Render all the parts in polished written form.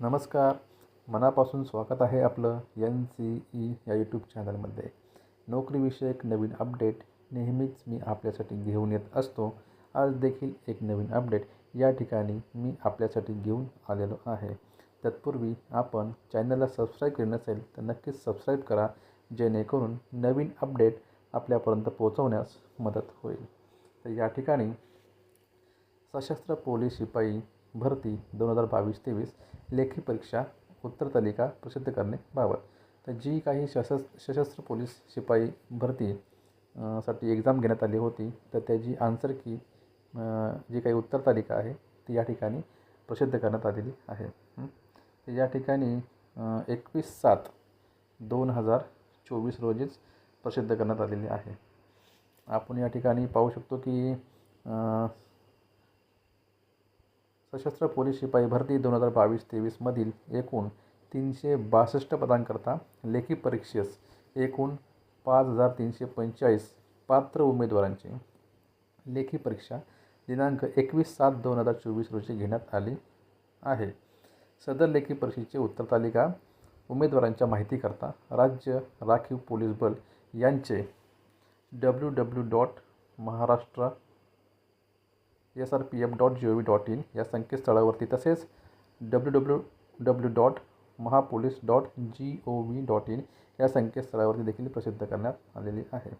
नमस्कार. मनापासून स्वागत आहे आपलं NCE या यूट्यूब चॅनलमध्ये. नोकरीविषयक नवीन अपडेट नेहमीच मी आपल्यासाठी घेऊन येत असतो. आज देखील एक नवीन अपडेट या ठिकाणी मी आपल्यासाठी घेऊन आलेलो आहे. तत्पूर्वी आपण चॅनलला सबस्क्राईब केले नसेल तर नक्कीच सबस्क्राईब करा, जेणेकरून नवीन अपडेट आपल्यापर्यंत पोहोचवण्यास मदत होईल. तर या ठिकाणी सशस्त्र पोलीस शिपाई भरती 2022-23 लेखी परीक्षा उत्तर तालिका प्रसिद्ध करण्याबाबत. तर जी काही सशस्त्र पोलीस शिपाई भरती साठी एक्झाम घेण्यात आली होती, तर त्याची आन्सर की जी काही उत्तर तालिका आहे ती या ठिकाणी प्रसिद्ध करण्यात आलेली आहे. तर या ठिकाणी 21/7/2024 रोजीच प्रसिद्ध करण्यात आलेली आहे. आपण या ठिकाणी पाहू शकतो की सशस्त्र पोलीस शिपाई भरती 2022-23 मधील एकूण 362 पदांकरता लेखी परीक्षेस एकूण 5345 पात्र उमेदवारांची लेखी परीक्षा दिनांक 21/7/2024 रोजी घेण्यात आली आहे. सदर लेखी परीक्षेची उत्तर तालिका उमेदवारांच्या माहितीकरता राज्य राखीव पोलीस बल यांचे www.maharashtra.srpf.gov.in या संकेतस्थळावरती तसेच www.mahapolice.gov.in या संकेतस्थळावरती देखील प्रसिद्ध करण्यात आलेली आहे.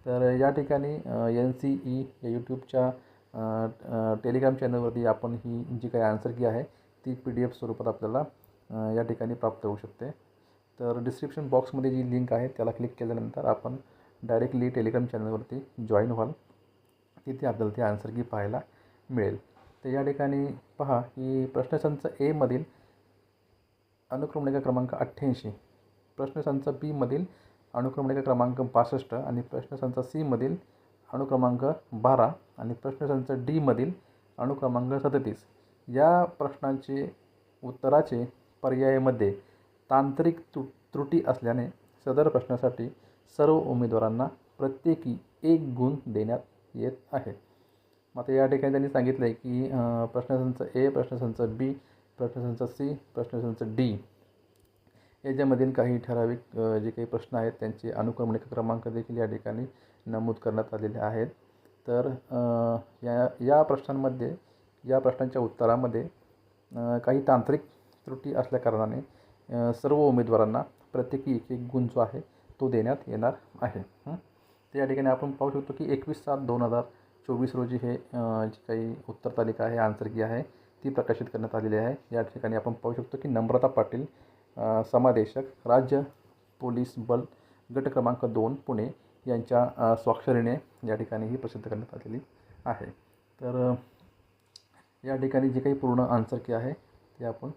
तर या ठिकाणी NCE या यूट्यूबच्या टेलिग्राम चॅनलवरती आपण ही जी काही आन्सर की आहे ती PDF स्वरूपात आपल्याला या ठिकाणी प्राप्त होऊ शकते. तर डिस्क्रिप्शन बॉक्समध्ये जी लिंक आहे त्याला क्लिक केल्यानंतर आपण डायरेक्टली टेलिग्राम चॅनलवरती जॉईन व्हाल. तिथे आपल्याला ती आन्सर की पाहायला मिळेल. तर या ठिकाणी पहा की प्रश्नसंच A मधील अनुक्रमणिका क्रमांक 88, प्रश्नसंच B मधील अनुक्रमणिका क्रमांक 62 आणि प्रश्नसंच C मधील अनुक्रमांक 12 आणि प्रश्नसंच D मधील अनुक्रमांक 37 या प्रश्नांचे उत्तराचे पर्यायामध्ये तांत्रिक त्रुटी असल्याने सदर प्रश्नासाठी सर्व उमेदवारांना प्रत्येकी 1 गुण देण्यात येत आहे. आता या ठिकाणी त्यांनी सांगितलं आहे की प्रश्नसंच A, प्रश्नसंच B, प्रश्नसंच C, प्रश्नसंच D याच्यामधील काही ठराविक जे काही प्रश्न आहेत त्यांचे अनुक्रमणिका क्रमांक देखील या ठिकाणी नमूद करण्यात आलेले आहेत. तर या प्रश्नांमध्ये या प्रश्नांच्या उत्तरामध्ये काही तांत्रिक त्रुटी असल्याकारणाने सर्व उमेदवारांना प्रत्येकी 1 गुण जो आहे तो देण्यात येणार आहे. तर या ठिकाणी आपण पाहू शकतो की 21/7/2024 रोजी हे जी काही उत्तर तालिका आहे, आन्सर की आहे ती प्रकाशित करण्यात आलेली आहे. या ठिकाणी आपण पाहू शकतो की नम्रता पाटील, समादेशक, राज्य पोलीस बल गट क्रमांक 2 पुणे यांच्या स्वाक्षरीने या ठिकाणी ही प्रसिद्ध करण्यात आलेली आहे. तर या ठिकाणी जी काही पूर्ण आन्सर की आहे ते आपण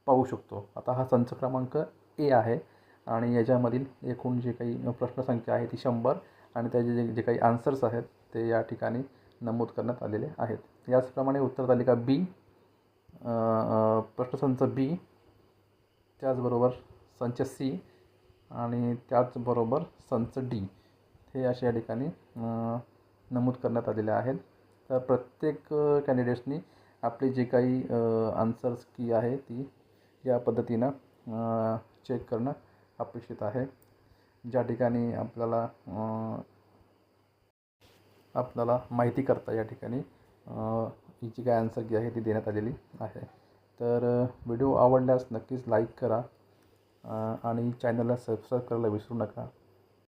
पाहू शकतो. आता हा संच क्रमांक A आहे आणि याच्यामधील एकूण जे काही प्रश्नसंख्या आहे ती 100 आणि त्याचे जे काही आन्सर्स आहेत ते या ठिकाणी नमूद करण्यात आलेले आहेत. याचप्रमाणे उत्तर तालिका B, प्रश्नसंच B, त्याचबरोबर संच C आणि त्याचबरोबर संच D हे अशा या ठिकाणी नमूद करण्यात आलेले आहेत. तर प्रत्येक कॅन्डिडेट्सनी आपली जे काही आन्सर्स की आहे ती या पद्धतीनं चेक करणं अपेक्षित आहे. ज्या ठिकाणी आपल्याला माहिती करता या ठिकाणी ही जी काही आन्सर की आहे ती देण्यात आलेली आहे. तर व्हिडिओ आवडल्यास नक्कीच लाईक करा आणि चॅनलला सबस्क्राईब करायला विसरू नका.